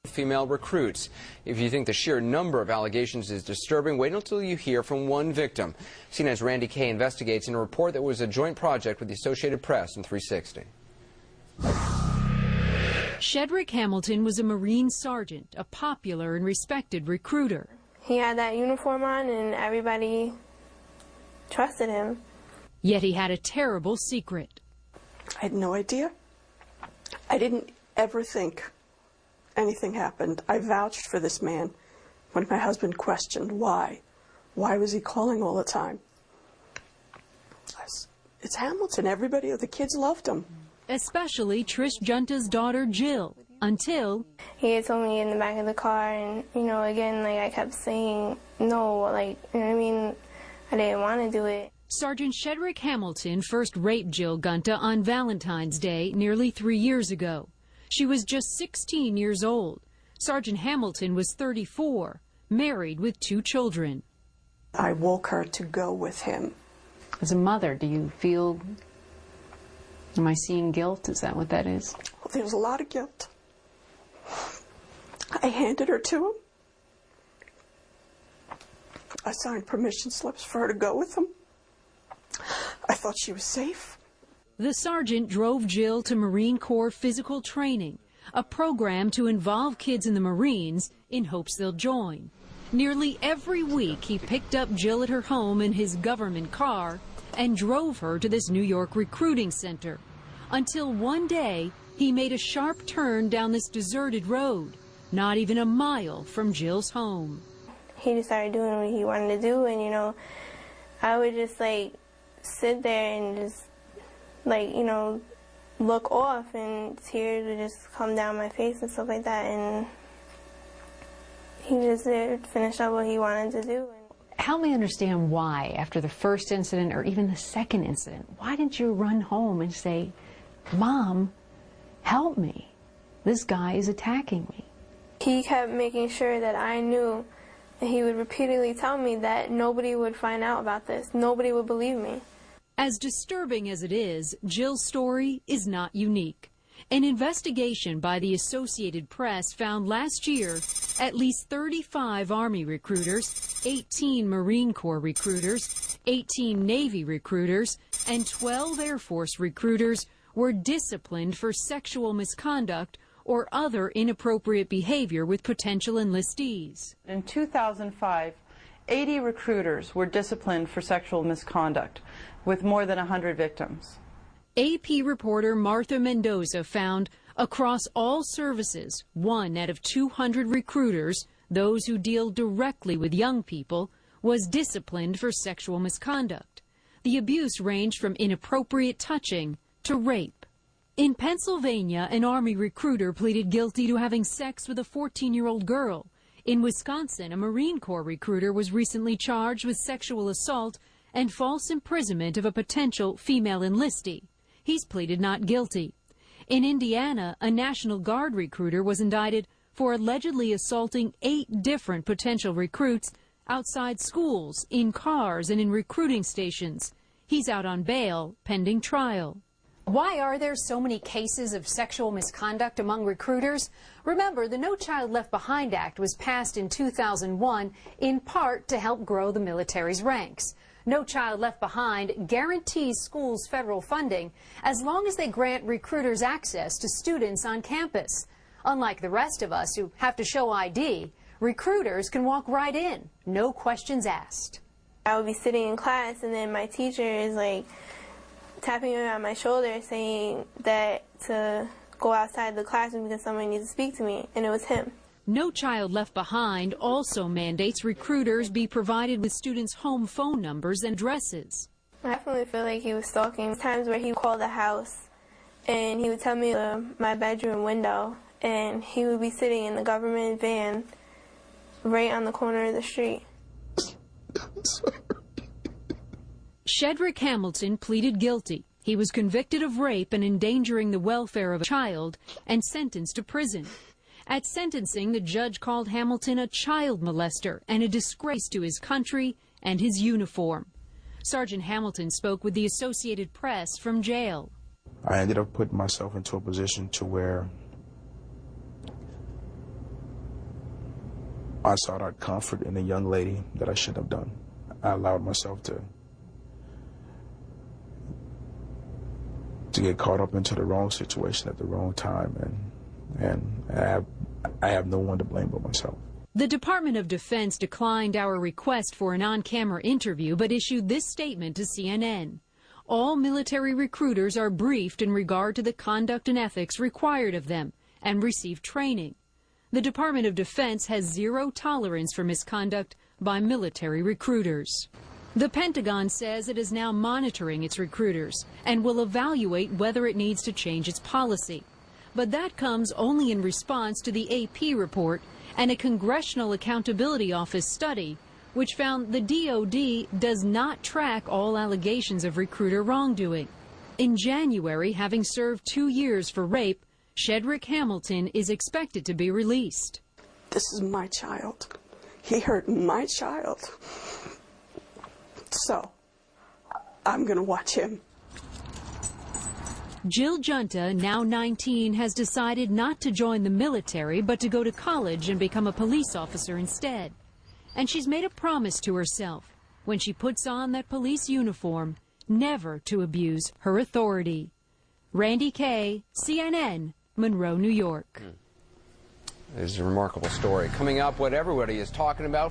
female recruits. If you think the sheer number of allegations is disturbing, wait until you hear from one victim. CNN's Randy Kay investigates in a report that was a joint project with the Associated Press and 360. Shedrick Hamilton was a Marine sergeant, a popular and respected recruiter. He had that uniform on and everybody trusted him. Yet he had a terrible secret. I had no idea. I didn't ever think anything happened. I vouched for this man when my husband questioned why. Why was he calling all the time? It's Hamilton. Everybody, the kids loved him. Especially Trish Junta's daughter, Jill, until he had told me in the back of the car, and, again, I kept saying no, I didn't want to do it. Sergeant Shedrick Hamilton first raped Jill Gunta on Valentine's Day nearly 3 years ago. She was just 16 years old. Sergeant Hamilton was 34, married with 2 children. I woke her to go with him. As a mother, do you feel, am I seeing guilt? Is that what that is? Well, there's a lot of guilt. I handed her to him. I signed permission slips for her to go with him. I thought she was safe. The sergeant drove Jill to Marine Corps physical training, a program to involve kids in the Marines in hopes they'll join. Nearly every week he picked up Jill at her home in his government car and drove her to this New York recruiting center. Until one day he made a sharp turn down this deserted road, not even a mile from Jill's home. He just started doing what he wanted to do, and I would just sit there and just look off, and tears would just come down my face and stuff like that, and he just finished up what he wanted to do. Help me understand why, after the first incident or even the second incident, why didn't you run home and say, Mom, help me, this guy is attacking me? He kept making sure that I knew, and he would repeatedly tell me that nobody would find out about this, nobody would believe me. As disturbing as it is, Jill's story is not unique. An investigation by the Associated Press found last year at least 35 Army recruiters, 18 Marine Corps recruiters, 18 Navy recruiters, and 12 Air Force recruiters were disciplined for sexual misconduct or other inappropriate behavior with potential enlistees. In 2005, 80 recruiters were disciplined for sexual misconduct, with more than 100 victims. AP reporter Martha Mendoza found across all services, 1 out of 200 recruiters, those who deal directly with young people, was disciplined for sexual misconduct. The abuse ranged from inappropriate touching to rape. In Pennsylvania, an Army recruiter pleaded guilty to having sex with a 14-year-old girl. In Wisconsin, a Marine Corps recruiter was recently charged with sexual assault and false imprisonment of a potential female enlistee. He's pleaded not guilty. In Indiana, a National Guard recruiter was indicted for allegedly assaulting 8 different potential recruits outside schools, in cars, and in recruiting stations. He's out on bail pending trial. Why are there so many cases of sexual misconduct among recruiters? Remember, the No Child Left Behind Act was passed in 2001 in part to help grow the military's ranks. No Child Left Behind guarantees schools federal funding as long as they grant recruiters access to students on campus. Unlike the rest of us who have to show ID, recruiters can walk right in, no questions asked. I would be sitting in class, and then my teacher is tapping me on my shoulder saying that to go outside the classroom because someone needs to speak to me, and it was him. No Child Left Behind also mandates recruiters be provided with students' home phone numbers and addresses. I definitely feel like he was stalking. Times where he would call the house and he would tell me my bedroom window, and he would be sitting in the government van right on the corner of the street. Shedrick Hamilton pleaded guilty. He was convicted of rape and endangering the welfare of a child and sentenced to prison. At sentencing, the judge called Hamilton a child molester and a disgrace to his country and his uniform. Sergeant Hamilton spoke with the Associated Press from jail. I ended up putting myself into a position to where I sought out comfort in a young lady that I shouldn't have done. I allowed myself to get caught up into the wrong situation at the wrong time, and I have no one to blame but myself. The Department of Defense declined our request for an on-camera interview, but issued this statement to CNN. All military recruiters are briefed in regard to the conduct and ethics required of them and receive training. The Department of Defense has zero tolerance for misconduct by military recruiters. The Pentagon says it is now monitoring its recruiters and will evaluate whether it needs to change its policy. But that comes only in response to the AP report and a Congressional Accountability Office study which found the DoD does not track all allegations of recruiter wrongdoing. In January, having served 2 years for rape, Shedrick Hamilton is expected to be released. This is my child. He hurt my child. So, I'm going to watch him. Jill Junta, now 19, has decided not to join the military, but to go to college and become a police officer instead. And she's made a promise to herself, when she puts on that police uniform, never to abuse her authority. Randy Kay, CNN, Monroe, New York. It is a remarkable story. Coming up, what everybody is talking about.